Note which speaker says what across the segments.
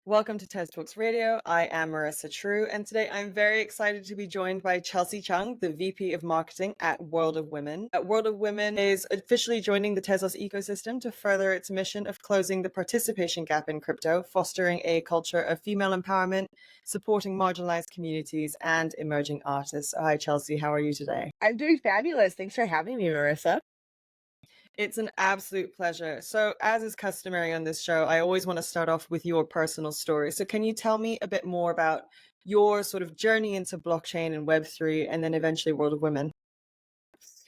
Speaker 1: Welcome to TezTalks Radio. I am Marissa True, and today I'm very excited to be joined by Chelsea Chung, the VP of Marketing at World of Women. World of Women is officially joining the Tezos ecosystem to further its mission of closing the participation gap in crypto, fostering a culture of female empowerment, supporting marginalized communities, and emerging artists. Hi, Chelsea. How are you today?
Speaker 2: I'm doing fabulous. Thanks for having me, Marissa.
Speaker 1: It's an absolute pleasure. So, as is customary on this show, I always want to start off with your personal story. So, can you tell me a bit more about your sort of journey into blockchain and Web3 and then eventually World of Women?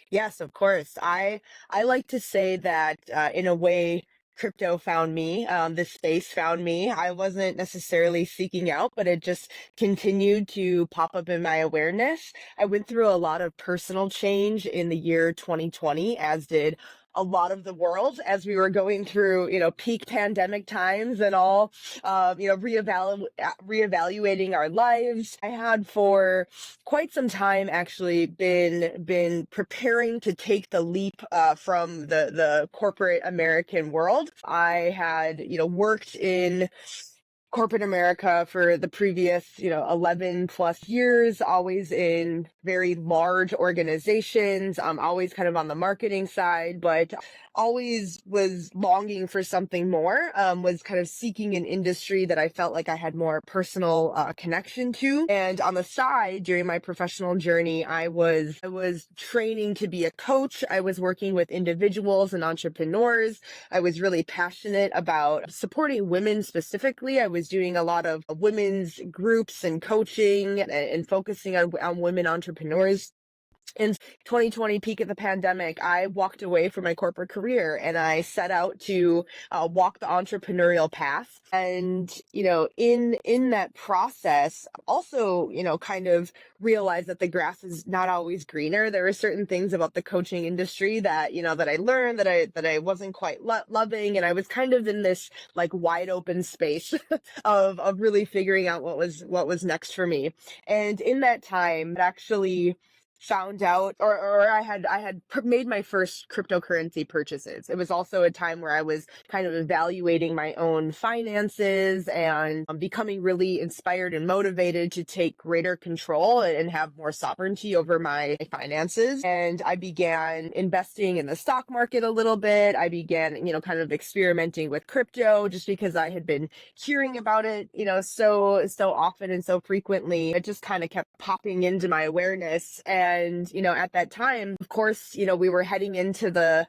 Speaker 2: Yes, of course. I like to say that in a way, crypto found me. This space found me. I wasn't necessarily seeking out, but it just continued to pop up in my awareness. I went through a lot of personal change in the year 2020, as did a lot of the world as we were going through, peak pandemic times and all, reevaluating our lives. I had for quite some time actually been preparing to take the leap from the corporate American world. I had worked in corporate America for the previous 11 plus years, always in very large organizations, always kind of on the marketing side, but always was longing for something more, was kind of seeking an industry that I felt like I had more personal connection to. And on the side, during my professional journey, I was training to be a coach. I was working with individuals and entrepreneurs. I was really passionate about supporting women specifically. I was doing a lot of women's groups and coaching and focusing on women entrepreneurs. In 2020, peak of the pandemic, I walked away from my corporate career and I set out to walk the entrepreneurial path. And in that process, also kind of realized that the grass is not always greener. There were certain things about the coaching industry that that I learned that I wasn't quite loving, and I was kind of in this like wide open space of really figuring out what was next for me. And in that time, it actually found out or I had made my first cryptocurrency purchases. It was also a time where I was kind of evaluating my own finances and becoming really inspired and motivated to take greater control and have more sovereignty over my finances. And I began investing in the stock market a little bit. I began, kind of experimenting with crypto just because I had been hearing about it, so often and so frequently. It just kind of kept popping into my awareness. And at that time, of course, we were heading into the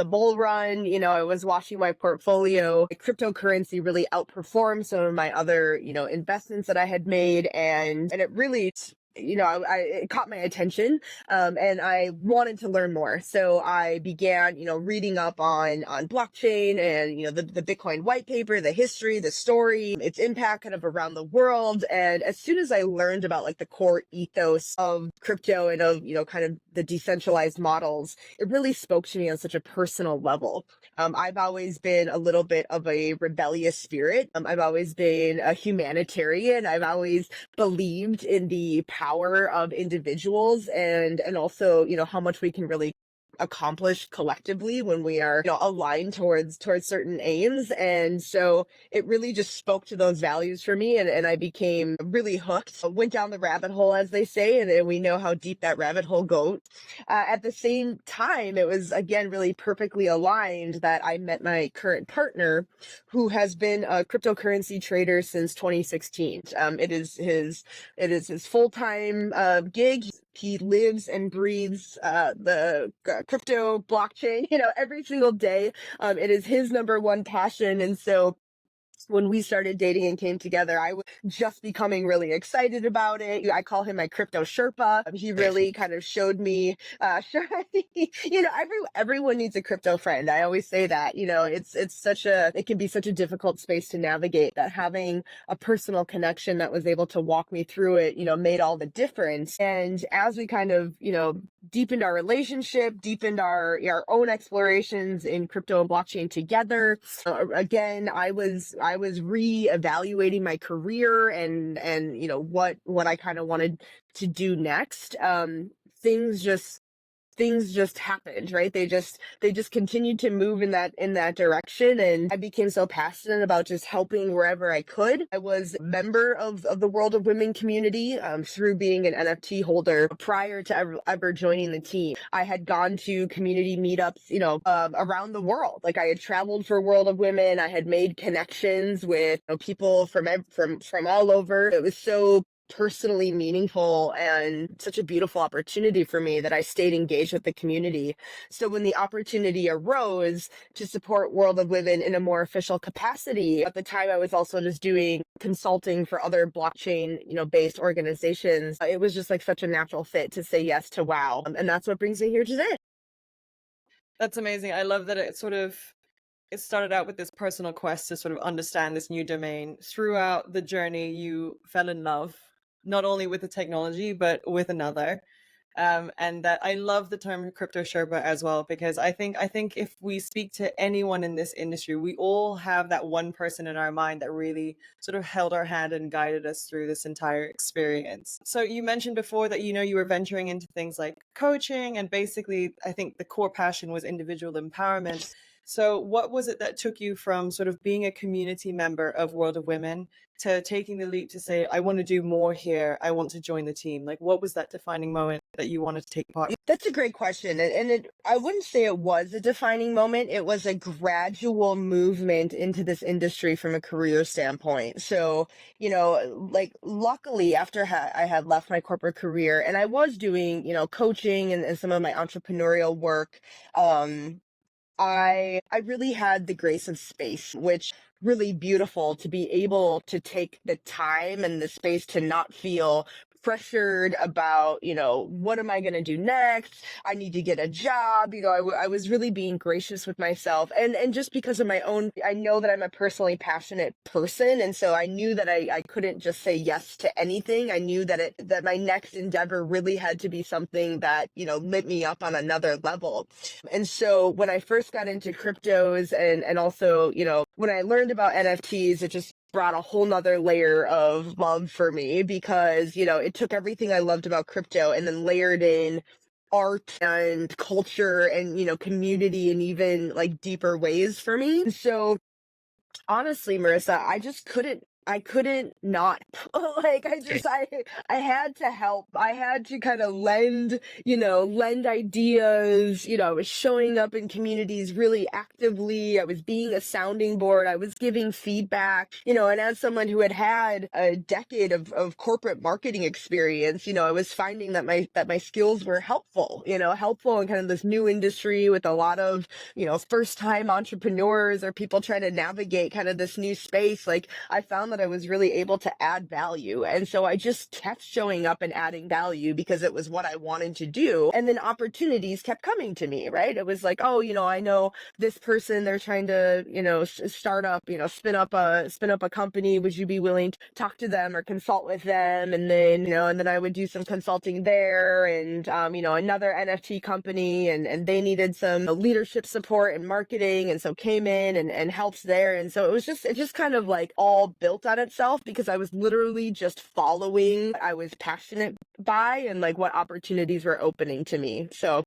Speaker 2: bull run. I was watching my portfolio. Cryptocurrency really outperformed some of my other investments that I had made, and it really it caught my attention, and I wanted to learn more. So I began, reading up on blockchain and, the Bitcoin white paper, the history, the story, its impact kind of around the world. And as soon as I learned about like the core ethos of crypto and of, kind of the decentralized models, it really spoke to me on such a personal level. I've always been a little bit of a rebellious spirit. I've always been a humanitarian. I've always believed in the power of individuals and also how much we can really accomplish collectively when we are aligned towards certain aims. And so it really just spoke to those values for me, and I became really hooked. Went down the rabbit hole, as they say, and we know how deep that rabbit hole goes. At the same time, it was again really perfectly aligned that I met my current partner, who has been a cryptocurrency trader since 2016. It is his full-time gig. He lives and breathes the crypto blockchain, every single day. It is his number one passion. And so when we started dating and came together, I was just becoming really excited about it. I call him my crypto Sherpa. He really kind of showed me, everyone needs a crypto friend. I always say that, it can be such a difficult space to navigate, that having a personal connection that was able to walk me through it, made all the difference. And as we kind of, deepened our relationship, deepened our own explorations in crypto and blockchain together, again, I was re-evaluating my career and what I kind of wanted to do next. Things just things just happened, right? They just continued to move in that direction, and I became so passionate about just helping wherever I could. I was a member of the World of Women community through being an NFT holder prior to ever joining the team. I had gone to community meetups, around the world. Like I had traveled for World of Women. I had made connections with people from all over. It was so personally meaningful and such a beautiful opportunity for me that I stayed engaged with the community. So when the opportunity arose to support World of Women in a more official capacity, at the time I was also just doing consulting for other blockchain, based organizations. It was just like such a natural fit to say yes to WOW. And that's what brings me here today.
Speaker 1: That's amazing. I love that it started out with this personal quest to sort of understand this new domain. Throughout the journey, you fell in love, not only with the technology, but with another. And that I love the term crypto Sherpa as well, because I think if we speak to anyone in this industry, we all have that one person in our mind that really sort of held our hand and guided us through this entire experience. So you mentioned before that you were venturing into things like coaching, and basically I think the core passion was individual empowerment. So what was it that took you from sort of being a community member of World of Women to taking the leap to say, I want to do more here, I want to join the team? Like, what was that defining moment that you wanted to take part?
Speaker 2: That's a great question. I wouldn't say it was a defining moment. It was a gradual movement into this industry from a career standpoint. So, like luckily after I had left my corporate career and I was doing, coaching and some of my entrepreneurial work, I really had the grace of space, which really beautiful to be able to take the time and the space to not feel pressured about, what am I going to do next? I need to get a job. I was really being gracious with myself, and just because of my own, I know that I'm a personally passionate person. And so I knew that I couldn't just say yes to anything. I knew that my next endeavor really had to be something that, lit me up on another level. And so when I first got into cryptos and also, when I learned about NFTs, it just brought a whole nother layer of love for me because, it took everything I loved about crypto and then layered in art and culture and, community in even like deeper ways for me. So honestly, Marissa, I couldn't not like I had to help. I had to kind of lend ideas. I was showing up in communities really actively. I was being a sounding board. I was giving feedback, and as someone who had a decade of corporate marketing experience, I was finding that my skills were helpful in kind of this new industry with a lot of, first time entrepreneurs or people trying to navigate kind of this new space. Like I found that I was really able to add value. And so I just kept showing up and adding value because it was what I wanted to do. And then opportunities kept coming to me, right? It was like, oh, I know this person, they're trying to, start up, spin up a company. Would you be willing to talk to them or consult with them? And then I would do some consulting there and, another NFT company and they needed some leadership support and marketing. And so came in and helped there. And so it just kind of like all built on itself because I was literally just following what I was passionate by and like what opportunities were opening to me. So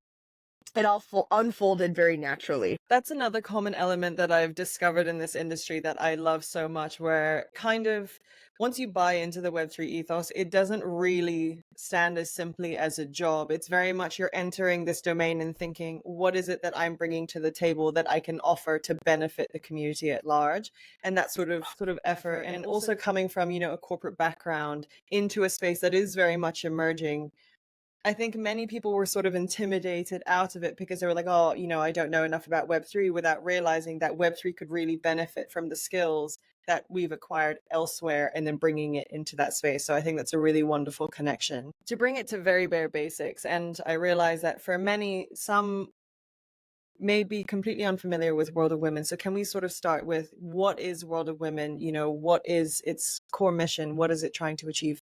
Speaker 2: it all unfolded very naturally.
Speaker 1: That's another common element that I've discovered in this industry that I love so much, where kind of once you buy into the Web3 ethos, it doesn't really stand as simply as a job. It's very much you're entering this domain and thinking, what is it that I'm bringing to the table that I can offer to benefit the community at large? And that sort of effort, and also coming from, a corporate background into a space that is very much emerging. I think many people were sort of intimidated out of it because they were like, oh, I don't know enough about Web3, without realizing that Web3 could really benefit from the skills that we've acquired elsewhere and then bringing it into that space. So I think that's a really wonderful connection. To bring it to very bare basics, and I realize that for many, some may be completely unfamiliar with World of Women. So can we sort of start with what is World of Women? What is its core mission? What is it trying to achieve?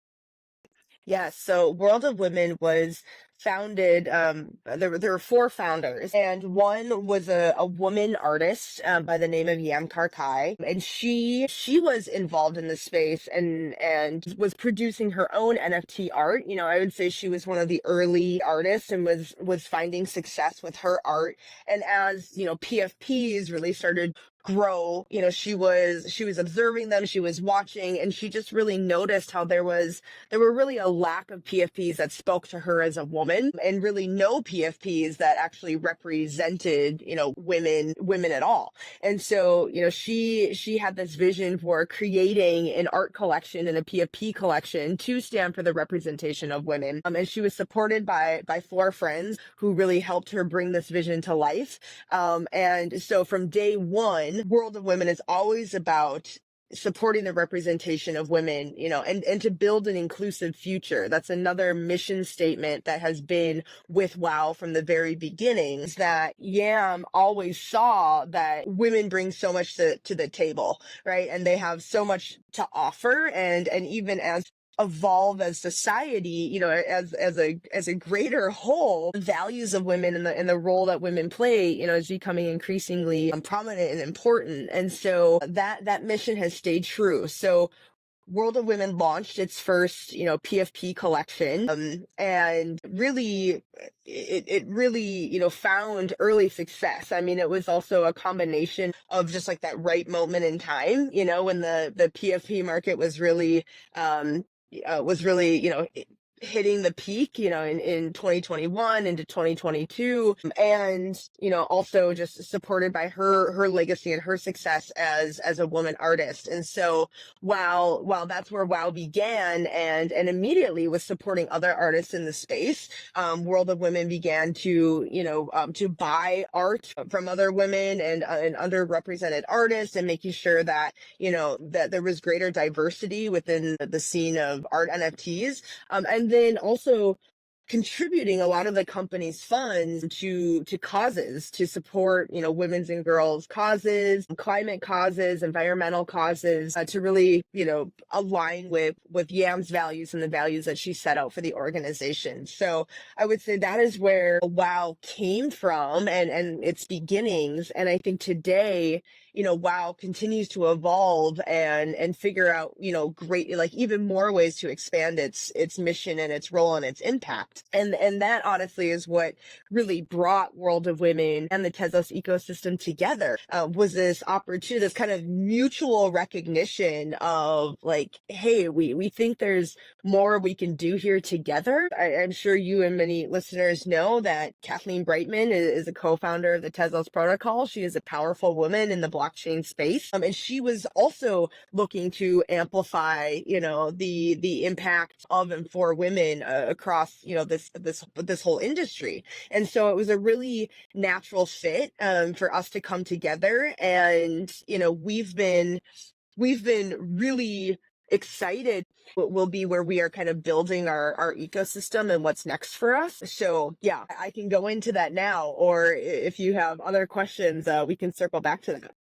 Speaker 2: Yeah, so World of Women was founded, there were four founders, and one was a woman artist by the name of Yam Kar-Kai, and she was involved in the space and was producing her own NFT art. I would say she was one of the early artists and was finding success with her art. And as PFPs really started grow, she was observing them, she was watching, and she just really noticed how there were really a lack of PFPs that spoke to her as a woman, and really no PFPs that actually represented women at all. And so she had this vision for creating an art collection and a PFP collection to stand for the representation of women, and she was supported by four friends who really helped her bring this vision to life. And so from day one, World of Women is always about supporting the representation of women, and to build an inclusive future. That's another mission statement that has been with WOW from the very beginning, is that Yam always saw that women bring so much to the table, right? And they have so much to offer, and even as evolve as society, as a greater whole, the values of women and the role that women play, is becoming increasingly prominent and important. And so that mission has stayed true. So World of Women launched its first, PFP collection, and really, it really, found early success. I mean, it was also a combination of just like that right moment in time, when the PFP market was really, hitting the peak, in 2021 into 2022, and, also just supported by her legacy and her success as a woman artist. And so while that's where WOW began, and immediately was supporting other artists in the space, World of Women began to, to buy art from other women and underrepresented artists, and making sure that, that there was greater diversity within the scene of art NFTs. And then also contributing a lot of the company's funds to causes to support, women's and girls causes, climate causes, environmental causes, to really, align with Yam's values and the values that she set out for the organization. So I would say that is where WOW came from, and its beginnings. And I think today, WOW continues to evolve and figure out, great, like even more ways to expand its mission and its role and its impact. And that honestly is what really brought World of Women and the Tezos ecosystem together, was this opportunity, this kind of mutual recognition of like, hey, we think there's more we can do here together. I'm sure you and many listeners know that Kathleen Brightman is a co-founder of the Tezos protocol. She is a powerful woman in the blockchain space. And she was also looking to amplify, the impact of and for women across, this whole industry. And so it was a really natural fit for us to come together. And, we've been really excited what will be where we are kind of building our ecosystem and what's next for us. So yeah, I can go into that now, or if you have other questions, we can circle back to that.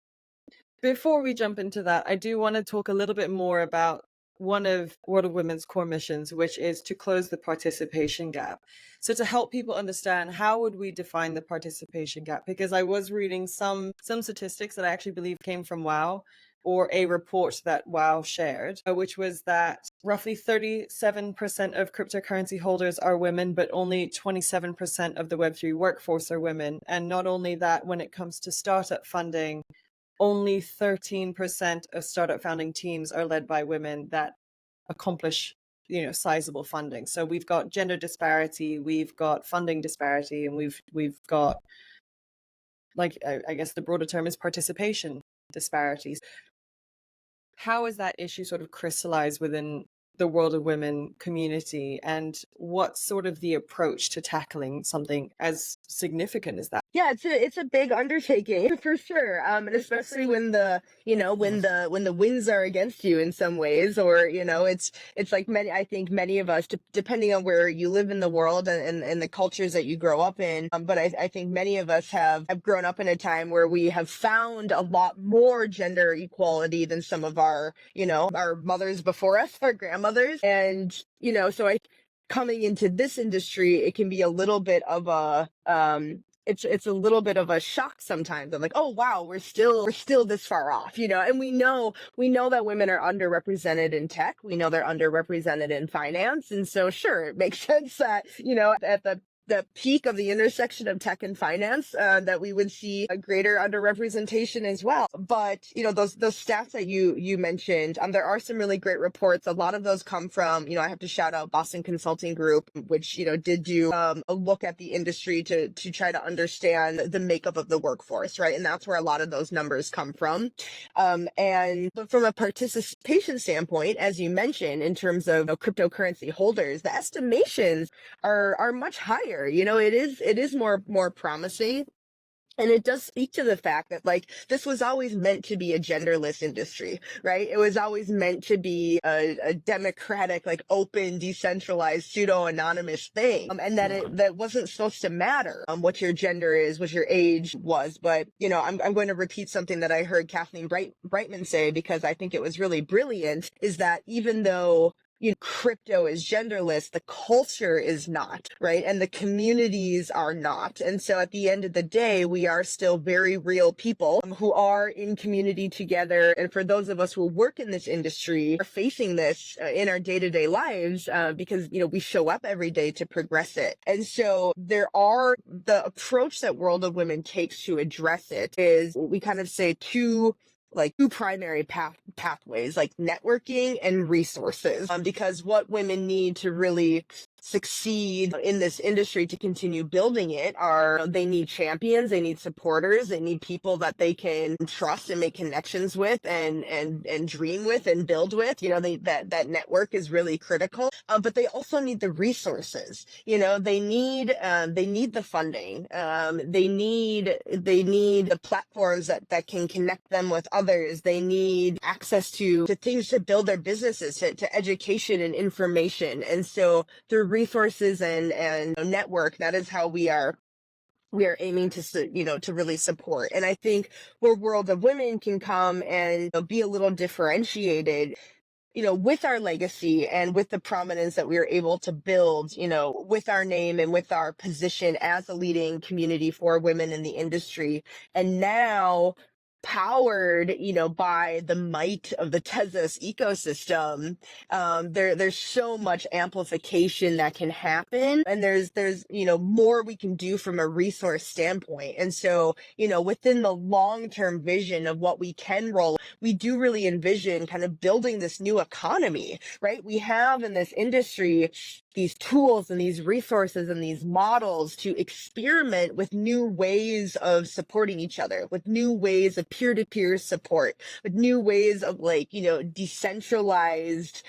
Speaker 1: Before we jump into that, I do want to talk a little bit more about one of World of Women's core missions, which is to close the participation gap. So to help people understand, how would we define the participation gap? Because I was reading some statistics that I actually believe came from WOW, or a report that WOW shared, which was that roughly 37% of cryptocurrency holders are women, but only 27% of the Web3 workforce are women. And not only that, when it comes to startup funding, only 13% of startup founding teams are led by women that accomplish, sizable funding. So we've got gender disparity, we've got funding disparity, and we've got, like, I guess the broader term is participation disparities. How is that issue sort of crystallized within the World of Women community, and what's sort of the approach to tackling something as significant as that?
Speaker 2: Yeah, it's a big undertaking for sure. And especially when the winds are against you in some ways, or it's like I think many of us, depending on where you live in the world and the cultures that you grow up in. But I think many of us have grown up in a time where we have found a lot more gender equality than some of our mothers before us, our grandmothers, and so coming into this industry, it can be a little bit of a it's a little bit of a shock sometimes. I'm like, oh wow, we're still this far off, and we know that women are underrepresented in tech. We know they're underrepresented in finance. And so sure, it makes sense that, at the peak of the intersection of tech and finance, that we would see a greater underrepresentation as well. But those stats that you mentioned, there are some really great reports. A lot of those come from, I have to shout out Boston Consulting Group, which did do a look at the industry to try to understand the makeup of the workforce, right? And that's where a lot of those numbers come from. But from a participation standpoint, as you mentioned, in terms of cryptocurrency holders, the estimations are much higher. It is more promising. And it does speak to the fact that, like, this was always meant to be a genderless industry, right? It was always meant to be a democratic, like, open, decentralized, pseudo-anonymous thing. And that wasn't supposed to matter what your gender is, what your age was. But, I'm going to repeat something that I heard Kathleen Brightman say, because I think it was really brilliant, is that even though crypto is genderless, the culture is not, right? And the communities are not. And so at the end of the day, we are still very real people who are in community together. And for those of us who work in this industry, are facing this in our day-to-day lives, because, we show up every day to progress it. And so the approach that World of Women takes to address it is, we kind of say two primary pathways, like networking and resources, because what women need to really succeed in this industry, to continue building it, they need champions, they need supporters, they need people that they can trust and make connections with, and dream with and build with. That network is really critical. But they also need the resources. They need the funding. They need the platforms that can connect them with others. They need access to things to build their businesses, to education and information. And so through resources and network, that is how we are aiming to really support. And I think where World of Women can come and be a little differentiated, with our legacy and with the prominence that we are able to build, with our name and with our position as a leading community for women in the industry. And now powered, by the might of the Tezos ecosystem, there's so much amplification that can happen, and there's more we can do from a resource standpoint. And so, within the long-term vision of what we can roll, we do really envision kind of building this new economy, right? We have in this industry these tools and these resources and these models to experiment with new ways of supporting each other, with new ways of peer-to-peer support, with new ways of decentralized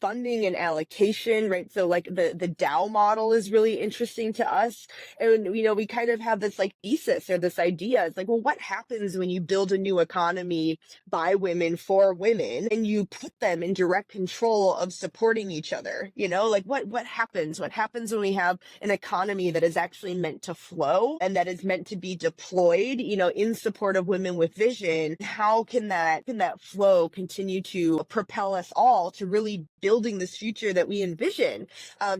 Speaker 2: funding and allocation, right? So the DAO model is really interesting to us. And we kind of have this thesis or this idea. It's well, what happens when you build a new economy by women for women and you put them in direct control of supporting each other? What happens when we have an economy that is actually meant to flow and that is meant to be deployed, in support of women with vision? How can that flow continue to propel us all to really building this future that we envision?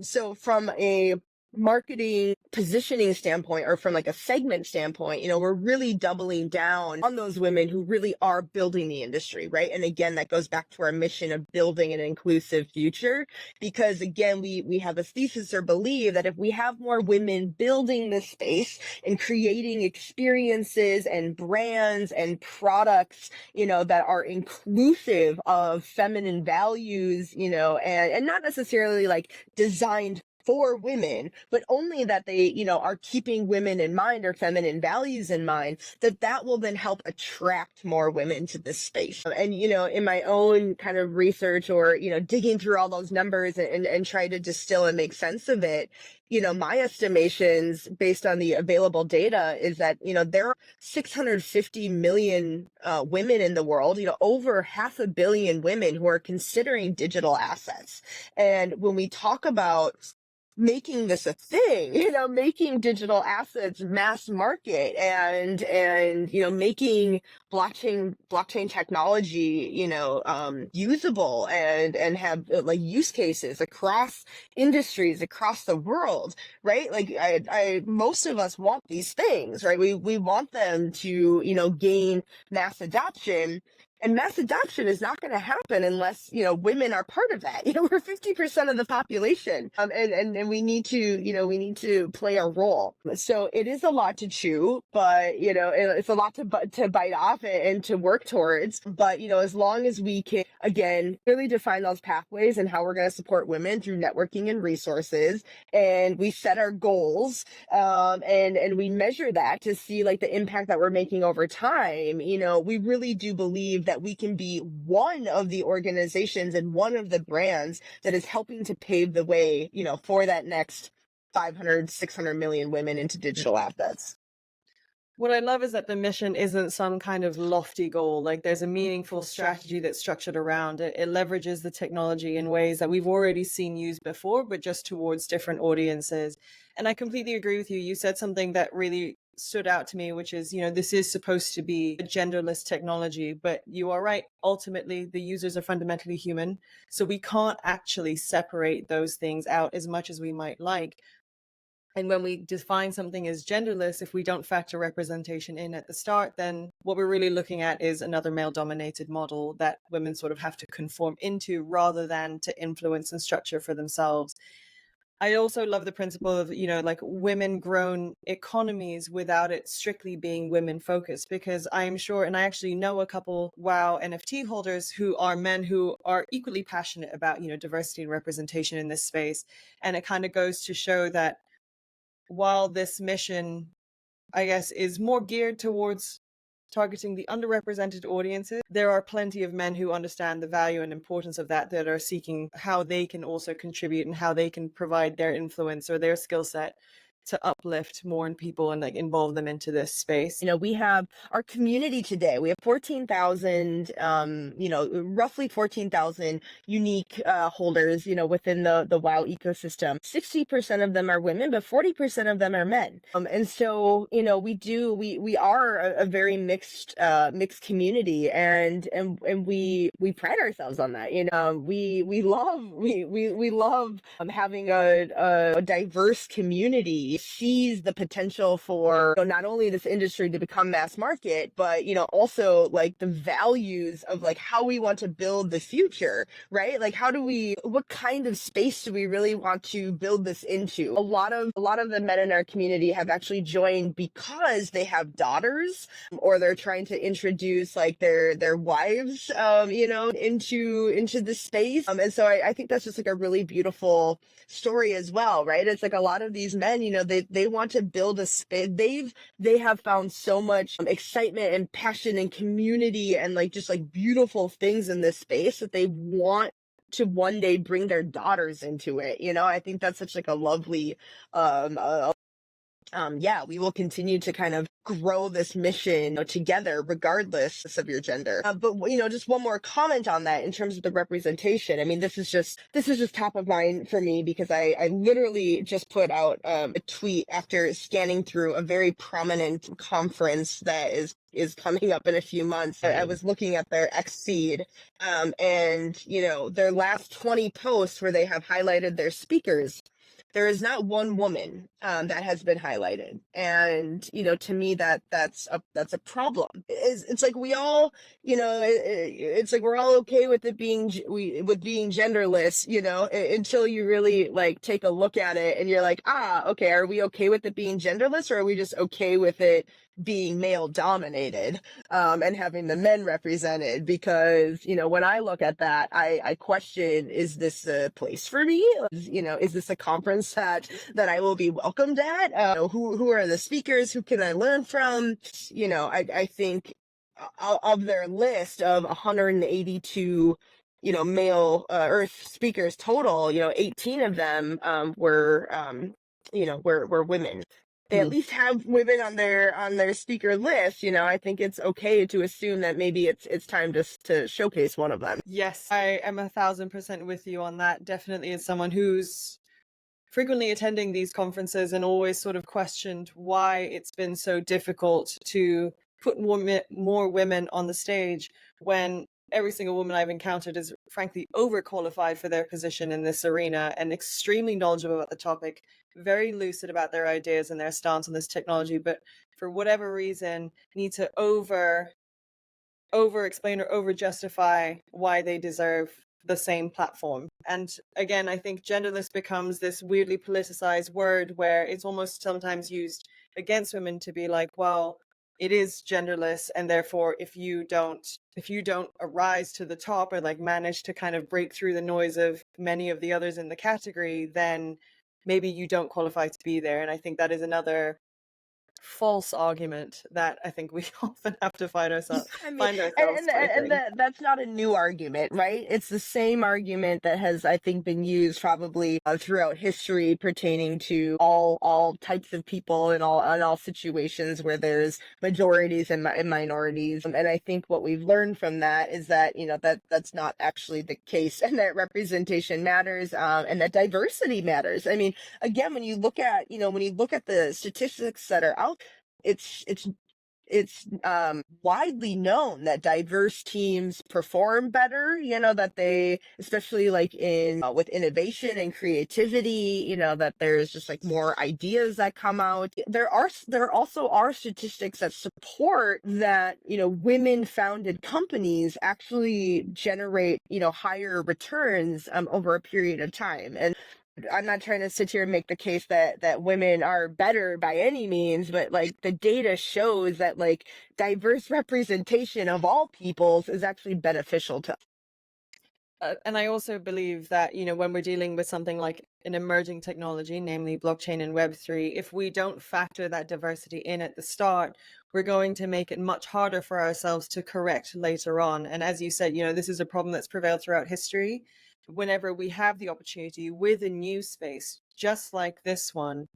Speaker 2: So from a marketing positioning standpoint, or from a segment standpoint, we're really doubling down on those women who really are building the industry, right? And again, that goes back to our mission of building an inclusive future, because again, we have a thesis or believe that if we have more women building this space and creating experiences and brands and products, that are inclusive of feminine values, and not necessarily designed for women, but only that they, are keeping women in mind or feminine values in mind, that will then help attract more women to this space. And, in my own kind of research or, digging through all those numbers and try to distill and make sense of it, my estimations based on the available data is that, there are 650 million women in the world, over 500 million women who are considering digital assets. And when we talk about making this a thing, making digital assets mass market, and making blockchain technology, usable, and have like use cases across industries across the world, right? Like I most of us want these things, right? We want them to, gain mass adoption. And mass adoption is not going to happen unless, women are part of that. We're 50% of the population. And we need to, we need to play a role. So it is a lot to chew, but, it's a lot to bite off and to work towards. But, as long as we can, again, really define those pathways and how we're going to support women through networking and resources, and we set our goals, and we measure that to see like the impact that we're making over time, we really do believe that we can be one of the organizations and one of the brands that is helping to pave the way, for that next 500, 600 million women into digital assets.
Speaker 1: What I love is that the mission isn't some kind of lofty goal. Like there's a meaningful strategy that's structured around it. It leverages the technology in ways that we've already seen used before, but just towards different audiences. And I completely agree with you. You said something that really stood out to me, which is, this is supposed to be a genderless technology, but you are right. Ultimately, the users are fundamentally human. So we can't actually separate those things out as much as we might like. And when we define something as genderless, if we don't factor representation in at the start, then what we're really looking at is another male dominated model that women sort of have to conform into rather than to influence and structure for themselves. I also love the principle of, like women grown economies without it strictly being women focused, because I am sure, and I actually know a couple WoW NFT holders who are men who are equally passionate about, diversity and representation in this space. And it kind of goes to show that while this mission, I guess, is more geared towards targeting the underrepresented audiences, there are plenty of men who understand the value and importance of that are seeking how they can also contribute and how they can provide their influence or their skill set to uplift more people and like involve them into this space.
Speaker 2: We have our community today. We have 14,000, roughly 14,000 unique holders, within the WoW ecosystem. 60% of them are women, but 40% of them are men. And so, we are a very mixed community, and we pride ourselves on that. We love having a diverse community, sees the potential for, not only this industry to become mass market, but also like the values of like how we want to build the future, right? Like what kind of space do we really want to build this into? A lot of the men in our community have actually joined because they have daughters, or they're trying to introduce like their wives, into the space. And so I think that's just like a really beautiful story as well, right? It's like a lot of these men, they want to build a space. They have found so much excitement and passion and community and like just like beautiful things in this space that they want to one day bring their daughters into it. I think that's such like a lovely we will continue to kind of grow this mission together, regardless of your gender. But just one more comment on that in terms of the representation. I mean, this is just top of mind for me because I literally just put out a tweet after scanning through a very prominent conference that is coming up in a few months. I was looking at their X feed, and their last 20 posts where they have highlighted their speakers. There is not one woman that has been highlighted, and to me that's a problem. It's like we all, it's like we're all okay with it being being genderless, until you really like take a look at it and you're like, okay, are we okay with it being genderless, or are we just okay with it being male dominated, and having the men represented? Because when I look at that, I question, is this a place for me? Is this a conference that I will be welcomed at? Who are the speakers? Who can I learn from? I think of their list of 182 male Earth speakers total, 18 of them were women. They at least have women on their speaker list. I think it's okay to assume that maybe it's time to showcase one of them.
Speaker 1: Yes, I am 1,000% with you on that. Definitely as someone who's frequently attending these conferences and always sort of questioned why it's been so difficult to put more women on the stage when every single woman I've encountered is frankly overqualified for their position in this arena and extremely knowledgeable about the topic, very lucid about their ideas and their stance on this technology, but for whatever reason need to over explain or over justify why they deserve the same platform. And again, I think genderless becomes this weirdly politicized word where it's almost sometimes used against women to be like, well, it is genderless, and therefore if you don't arise to the top or like manage to kind of break through the noise of many of the others in the category, then maybe you don't qualify to be there. And I think that is another false argument that I think we often have to find ourselves
Speaker 2: I mean,
Speaker 1: fighting.
Speaker 2: that's not a new argument, right? It's the same argument that has, I think, been used probably throughout history pertaining to all types of people and all situations where there's majorities and minorities. And I think what we've learned from that is that that's not actually the case, and that representation matters, and that diversity matters. I mean, again, when you look at the statistics that are out, it's widely known that diverse teams perform better, that they, especially like in with innovation and creativity, that there's just like more ideas that come out. There also are statistics that support that, women founded companies actually generate, higher returns over a period of time. And I'm not trying to sit here and make the case that women are better by any means, but like the data shows that like diverse representation of all peoples is actually beneficial to.
Speaker 1: And I also believe that, when we're dealing with something like an emerging technology, namely blockchain and Web3, if we don't factor that diversity in at the start, we're going to make it much harder for ourselves to correct later on. And as you said, this is a problem that's prevailed throughout history. Whenever we have the opportunity with a new space, just like this one,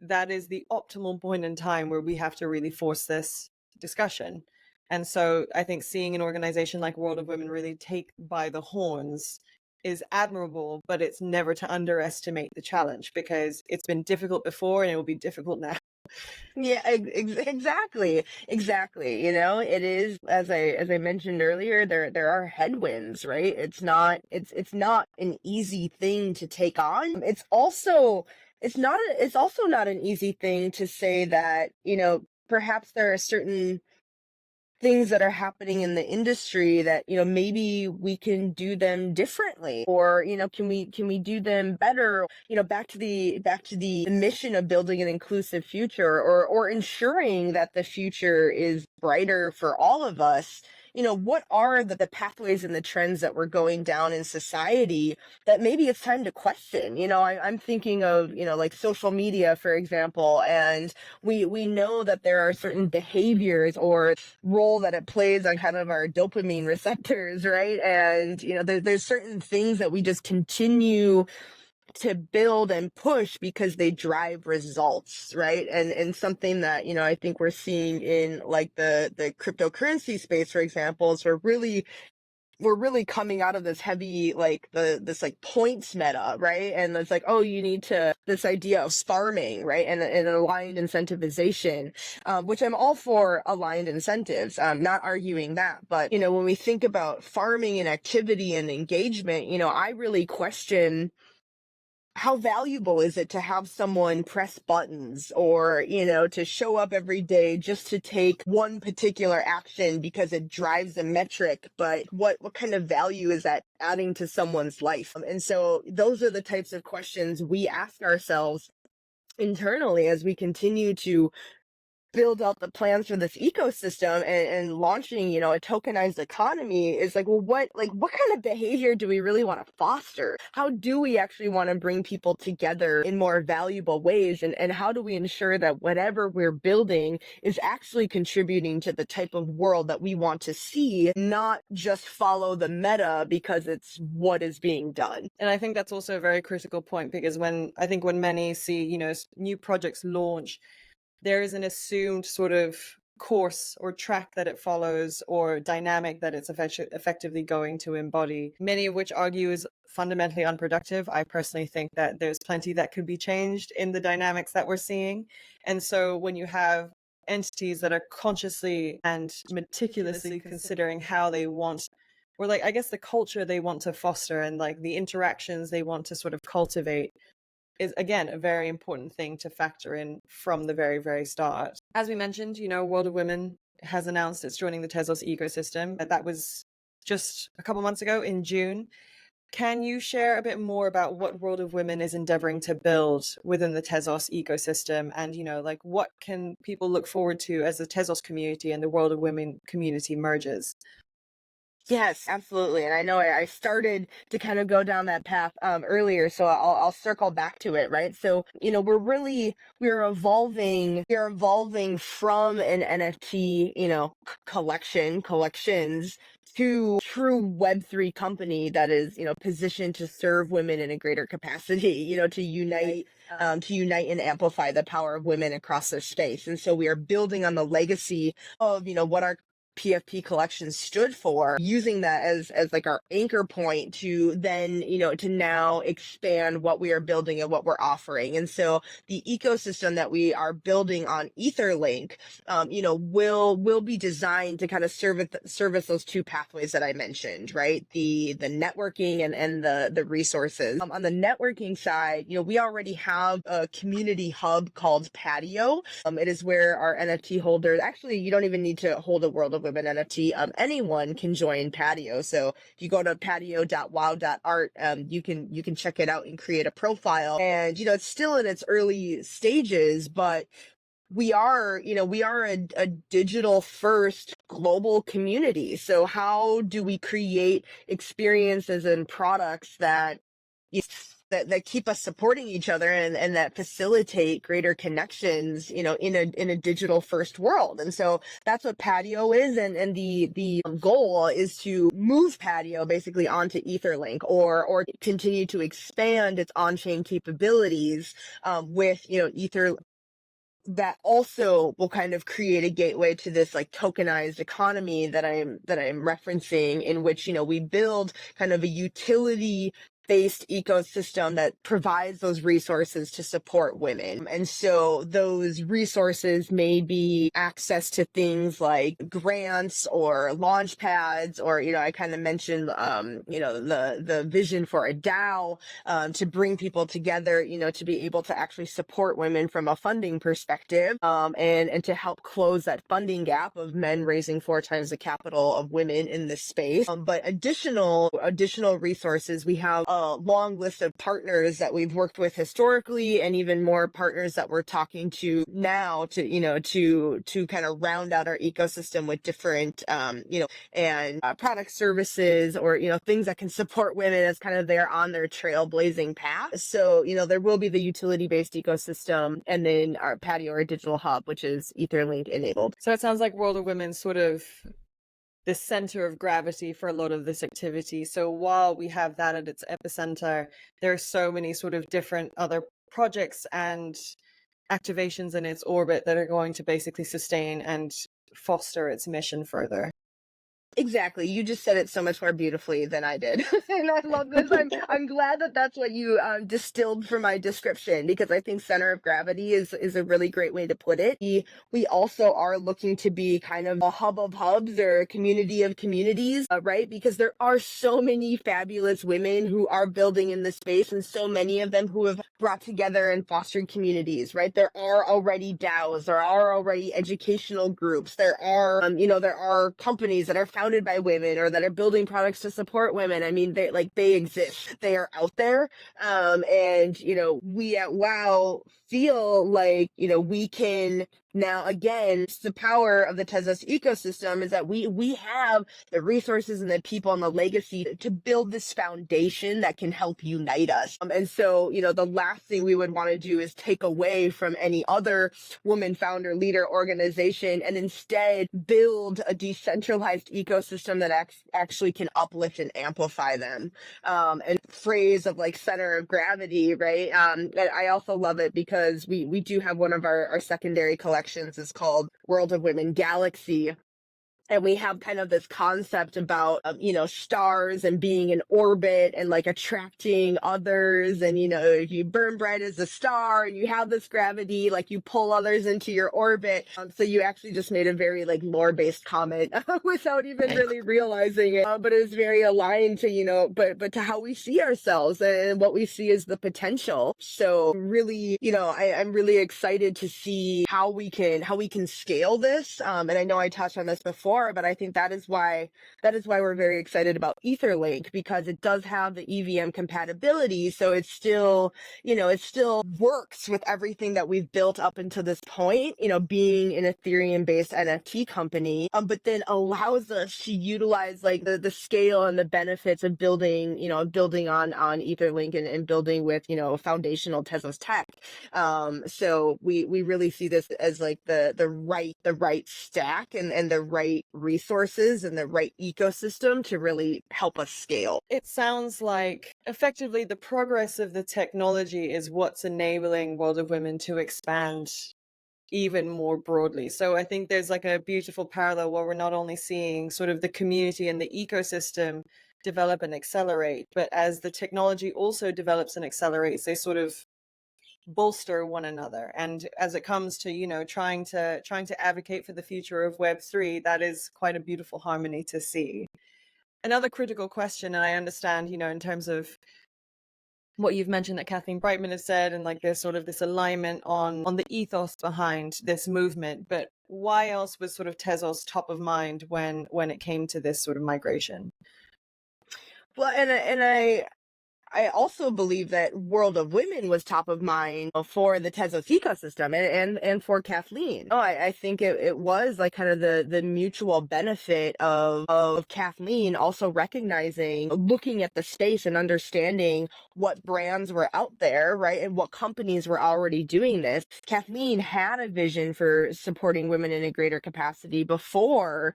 Speaker 1: that is the optimal point in time where we have to really force this discussion. And so I think seeing an organization like World of Women really take by the horns is admirable, but it's never to underestimate the challenge, because it's been difficult before and it will be difficult now.
Speaker 2: Yeah, exactly. Exactly. It is, as I mentioned earlier, there are headwinds, right? It's not an easy thing to take on. It's also not an easy thing to say that, perhaps there are certain things that are happening in the industry that, maybe we can do them differently, or, can we do them better, back to the mission of building an inclusive future, or ensuring that the future is brighter for all of us. What are the pathways and the trends that we're going down in society that maybe it's time to question? I'm thinking of, like social media, for example, and we know that there are certain behaviors or role that it plays on kind of our dopamine receptors, right? And there's certain things that we just continue to build and push because they drive results, right? And something that I think we're seeing in like the cryptocurrency space, for example, is we're really coming out of this heavy, like this like points meta, right? And it's like, oh, you need to, this idea of farming, right? And aligned incentivization, which I'm all for aligned incentives. Not arguing that, but when we think about farming and activity and engagement, I really question, how valuable is it to have someone press buttons, or to show up every day just to take one particular action because it drives a metric? But what kind of value is that adding to someone's life? And so those are the types of questions we ask ourselves internally as we continue to build out the plans for this ecosystem, and launching, a tokenized economy. Is like, well, what kind of behavior do we really want to foster? How do we actually want to bring people together in more valuable ways? And how do we ensure that whatever we're building is actually contributing to the type of world that we want to see, not just follow the meta because it's what is being done?
Speaker 1: And I think that's also a very critical point, because when many see, new projects launch, there is an assumed sort of course or track that it follows or dynamic that it's effectively going to embody, many of which argue is fundamentally unproductive. I personally think that there's plenty that could be changed in the dynamics that we're seeing. And so when you have entities that are consciously and meticulously considering how they want, or like, I guess the culture they want to foster and like the interactions they want to sort of cultivate, is again a very important thing to factor in from the very, very start. As we mentioned, World of Women has announced it's joining the Tezos ecosystem. That was just a couple months ago in June. Can you share a bit more about what World of Women is endeavoring to build within the Tezos ecosystem? And, like what can people look forward to as the Tezos community and the World of Women community merges?
Speaker 2: Yes, absolutely. And I know I started to kind of go down that path earlier, so I'll circle back to it, right? So, we're evolving from an NFT, collections to true Web3 company that is, positioned to serve women in a greater capacity, to unite and amplify the power of women across their space. And so we are building on the legacy of, what our PFP collection stood for, using that as like our anchor point to then, to now expand what we are building and what we're offering. And so the ecosystem that we are building on Etherlink, will be designed to kind of service those two pathways that I mentioned, right? The networking and the resources. On the networking side, we already have a community hub called Patio. It is where our NFT holders, actually, you don't even need to hold a World of Women NFT. Anyone can join Patio. So if you go to patio.wow.art, you can check it out and create a profile. And, it's still in its early stages, but we are a digital first global community. So how do we create experiences and products that keep us supporting each other and that facilitate greater connections, in a digital first world? And so that's what Patio is. And the goal is to move Patio basically onto Etherlink or continue to expand its on-chain capabilities, with, Ether, that also will kind of create a gateway to this like tokenized economy that I'm referencing, in which, we build kind of a utility based ecosystem that provides those resources to support women. And so those resources may be access to things like grants or launch pads, or, I kind of mentioned, the vision for a DAO, to bring people together, to be able to actually support women from a funding perspective, and to help close that funding gap of men raising 4 times the capital of women in this space. But additional resources, we have a long list of partners that we've worked with historically, and even more partners that we're talking to now to kind of round out our ecosystem with different, and product services, or, things that can support women as kind of they're on their trailblazing path. So, there will be the utility-based ecosystem, and then our Patio or digital hub, which is Etherlink enabled.
Speaker 1: So it sounds like World of Women sort of the center of gravity for a lot of this activity. So while we have that at its epicenter, there are so many sort of different other projects and activations in its orbit that are going to basically sustain and foster its mission further.
Speaker 2: Exactly. You just said it so much more beautifully than I did. And I love this. I'm glad that that's what you distilled from my description, because I think center of gravity is a really great way to put it. We also are looking to be kind of a hub of hubs or a community of communities, right? Because there are so many fabulous women who are building in this space, and so many of them who have brought together and fostered communities, right? There are already DAOs, there are already educational groups, there are companies that are founded by women or that are building products to support women. I mean, they exist. They are out there. And we at WOW feel like, we can now, again, it's the power of the Tezos ecosystem, is that we have the resources and the people and the legacy to build this foundation that can help unite us. And so, the last thing we would want to do is take away from any other woman founder leader organization, and instead build a decentralized ecosystem that actually can uplift and amplify them. And phrase of like center of gravity, right? And I also love it because we do have one of our secondary collections collections is called World of Women Galaxy. And we have kind of this concept about, stars and being in orbit and like attracting others. And, if you burn bright as a star and you have this gravity, like you pull others into your orbit. So you actually just made a very like lore based comment without even really realizing it. But it's very aligned to, but to how we see ourselves and what we see as the potential. So really, I'm really excited to see how we can scale this. And I know I touched on this before, but I think that is why we're very excited about Etherlink, because it does have the EVM compatibility. So it still works with everything that we've built up until this point, being an Ethereum based NFT company, but then allows us to utilize like the scale and the benefits of building on Etherlink and building with, foundational Tezos tech. So we really see this as like the right stack and the right resources and the right ecosystem to really help us scale.
Speaker 1: It sounds like effectively the progress of the technology is what's enabling World of Women to expand even more broadly. So I think there's like a beautiful parallel where we're not only seeing sort of the community and the ecosystem develop and accelerate, but as the technology also develops and accelerates, they sort of bolster one another. And as it comes to trying to advocate for the future of Web3, that is quite a beautiful harmony to see. Another critical question, and I understand in terms of what you've mentioned that Kathleen Brightman has said, and like there's sort of this alignment on the ethos behind this movement, but why else was sort of Tezos top of mind when it came to this sort of migration?
Speaker 2: Well, and I also believe that World of Women was top of mind for the Tezos ecosystem and for Kathleen. I think it was like kind of the mutual benefit of Kathleen also recognizing, looking at the space and understanding what brands were out there, right? And what companies were already doing this. Kathleen had a vision for supporting women in a greater capacity before,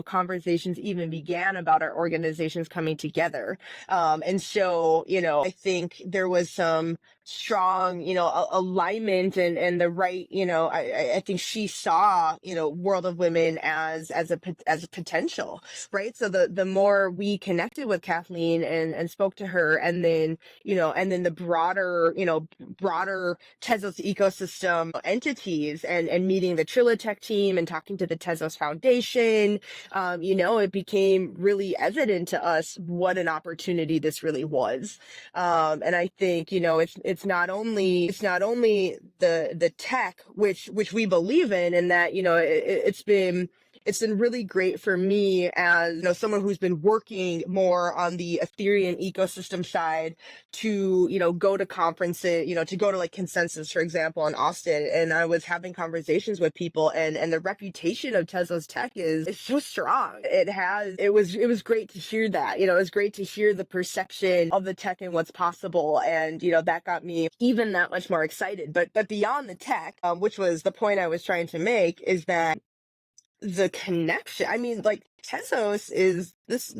Speaker 2: conversations even began about our organizations coming together. And so, I think there was some strong, alignment and the right, I think she saw, World of Women as a potential, right? So the more we connected with Kathleen and spoke to her, and then the broader Tezos ecosystem entities and meeting the Trilitech team and talking to the Tezos Foundation, it became really evident to us what an opportunity this really was. And I think, it's not only the tech, which we believe in, and that, it's been really great for me as someone who's been working more on the Ethereum ecosystem side to go to conferences, to go to like Consensus, for example, in Austin, and I was having conversations with people, and the reputation of Tesla's tech is so strong. It was great to hear that. It was great to hear the perception of the tech and what's possible, and that got me even that much more excited. But beyond the tech, which was the point I was trying to make, is that the connection, I mean, like Tezos is this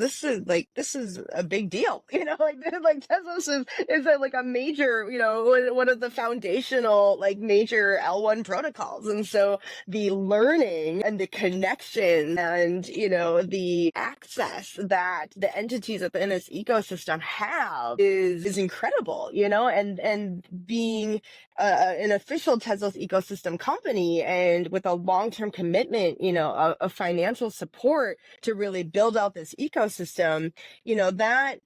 Speaker 2: is a big deal, like Tezos is like a major, one of the foundational like major L1 protocols. And so the learning and the connection and the access that the entities within this ecosystem have is incredible, and being an official Tezos ecosystem company and with a long-term commitment, of financial support to really build out this ecosystem, that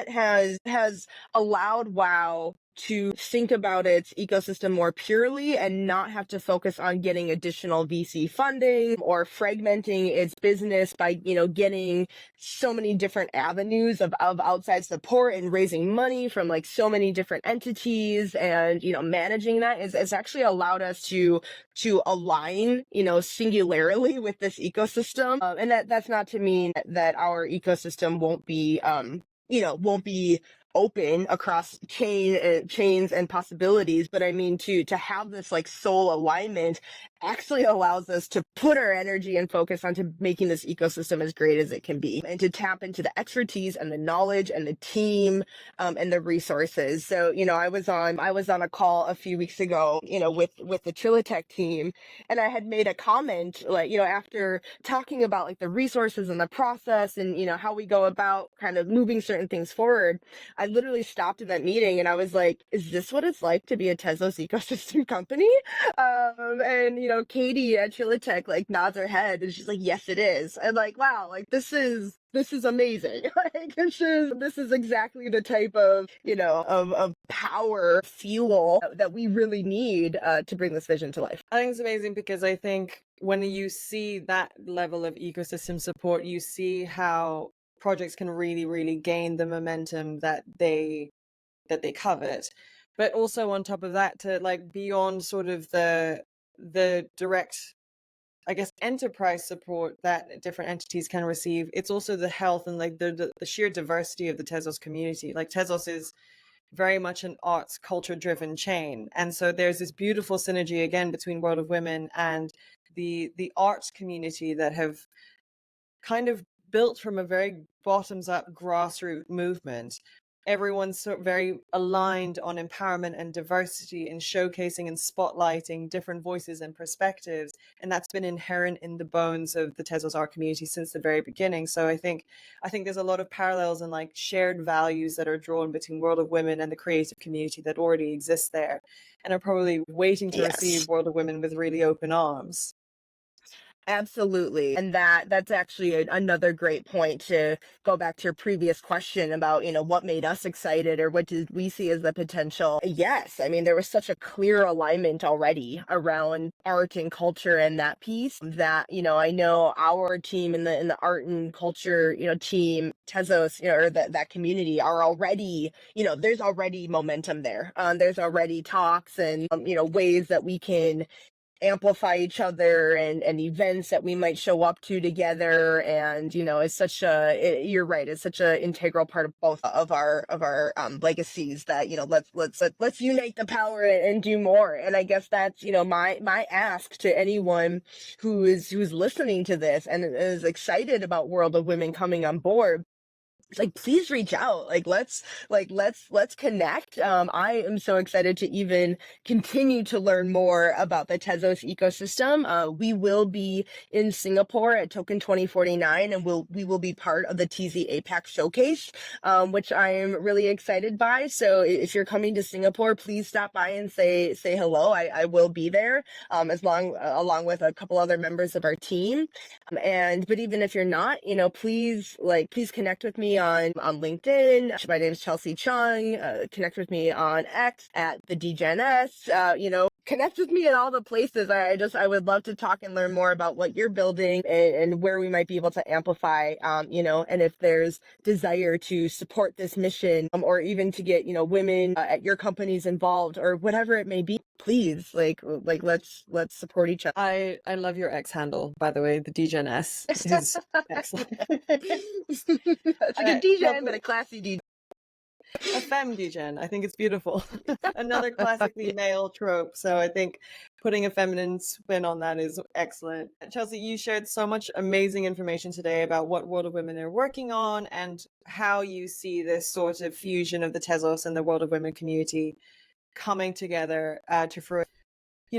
Speaker 2: has allowed WoW to think about its ecosystem more purely and not have to focus on getting additional VC funding or fragmenting its business by, getting so many different avenues of outside support and raising money from like so many different entities, and, managing that is actually allowed us to align, singularly with this ecosystem. And that's not to mean that our ecosystem won't be open across chains and possibilities, but I mean to have this like soul alignment actually allows us to put our energy and focus onto making this ecosystem as great as it can be, and to tap into the expertise and the knowledge and the team, and the resources. So, I was on a call a few weeks ago, with the Trilitech team, and I had made a comment, like, after talking about like the resources and the process and, how we go about kind of moving certain things forward. I literally stopped in that meeting and I was like, is this what it's like to be a Tezos ecosystem company? And Katie at Chilitech like nods her head and she's like, yes, it is. And like, wow, like this is amazing. Like this is exactly the type of of power fuel that we really need to bring this vision to life.
Speaker 1: I think it's amazing because I think when you see that level of ecosystem support, you see how projects can really, really gain the momentum that they covet. But also on top of that, to like beyond sort of the direct, I guess, enterprise support that different entities can receive, it's also the health and like the sheer diversity of the Tezos community. Like Tezos is very much an arts culture driven chain, and so there's this beautiful synergy again between World of Women and the arts community that have kind of built from a very bottoms up grassroots movement. Everyone's sort of very aligned on empowerment and diversity and showcasing and spotlighting different voices and perspectives. And that's been inherent in the bones of the Tezos art community since the very beginning. So I think there's a lot of parallels and like shared values that are drawn between World of Women and the creative community that already exists there and are probably waiting to receive World of Women with really open arms.
Speaker 2: Absolutely. And that's actually another great point to go back to your previous question about, what made us excited or what did we see as the potential? Yes. I mean, there was such a clear alignment already around art and culture and that piece that, I know our team in the art and culture, team, Tezos, or that community are already, there's already momentum there. There's already talks and, ways that we can amplify each other and events that we might show up to together. And it's such you're right, it's such an integral part of both of our legacies that let's unite the power and do more. And I guess that's my ask to anyone who's listening to this and is excited about World of Women coming on board. Like, please reach out. Let's connect. I am so excited to even continue to learn more about the Tezos ecosystem. We will be in Singapore at Token 2049, and we will be part of the TZ APAC showcase, which I am really excited by. So if you're coming to Singapore, please stop by and say hello. I will be there, along with a couple other members of our team. But even if you're not, please connect with me on LinkedIn. My name is Chelsea Chung. Connect with me on X at the DGNS. Connect with me in all the places. I would love to talk and learn more about what you're building and where we might be able to amplify, and if there's desire to support this mission, or even to get, women at your companies involved or whatever it may be, please, let's support each other.
Speaker 1: I love your X handle, by the way. The DGNS is excellent.
Speaker 2: It's a good DGen, but a classy DGen.
Speaker 1: A femme degen. I think it's beautiful. Another classically male trope. So I think putting a feminine spin on that is excellent. Chelsea, you shared so much amazing information today about what World of Women are working on and how you see this sort of fusion of the Tezos and the World of Women community coming together to fruition.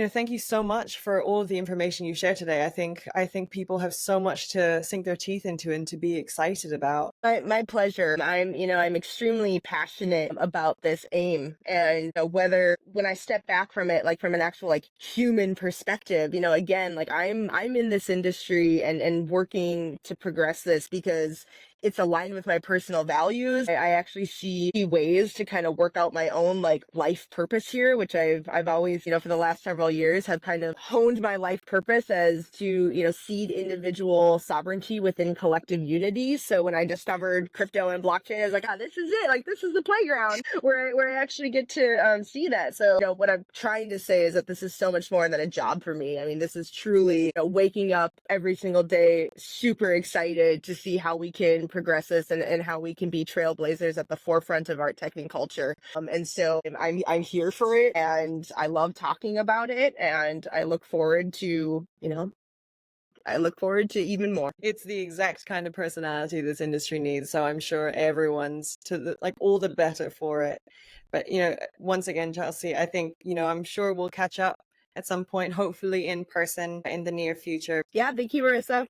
Speaker 1: Thank you so much for all of the information you shared today. I think people have so much to sink their teeth into and to be excited about.
Speaker 2: My pleasure. I'm extremely passionate about this aim, and whether when I step back from it, like from an actual human perspective, again, I'm in this industry and working to progress this because it's aligned with my personal values. I actually see ways to kind of work out my own life purpose here, which I've always, for the last several years have kind of honed my life purpose as to, seed individual sovereignty within collective unity. So when I discovered crypto and blockchain, I was like, this is it. This is the playground where I actually get to see that. So, what I'm trying to say is that this is so much more than a job for me. I mean, this is truly waking up every single day, super excited to see how we can can progress this, and how we can be trailblazers at the forefront of art, tech, and culture. And so I'm here for it, and I love talking about it, and I look forward to, even more.
Speaker 1: It's the exact kind of personality this industry needs, so I'm sure everyone's to the like all the better for it. But once again, Chelsea, I think I'm sure we'll catch up at some point, hopefully in person in the near future.
Speaker 2: Yeah, thank you, Marissa.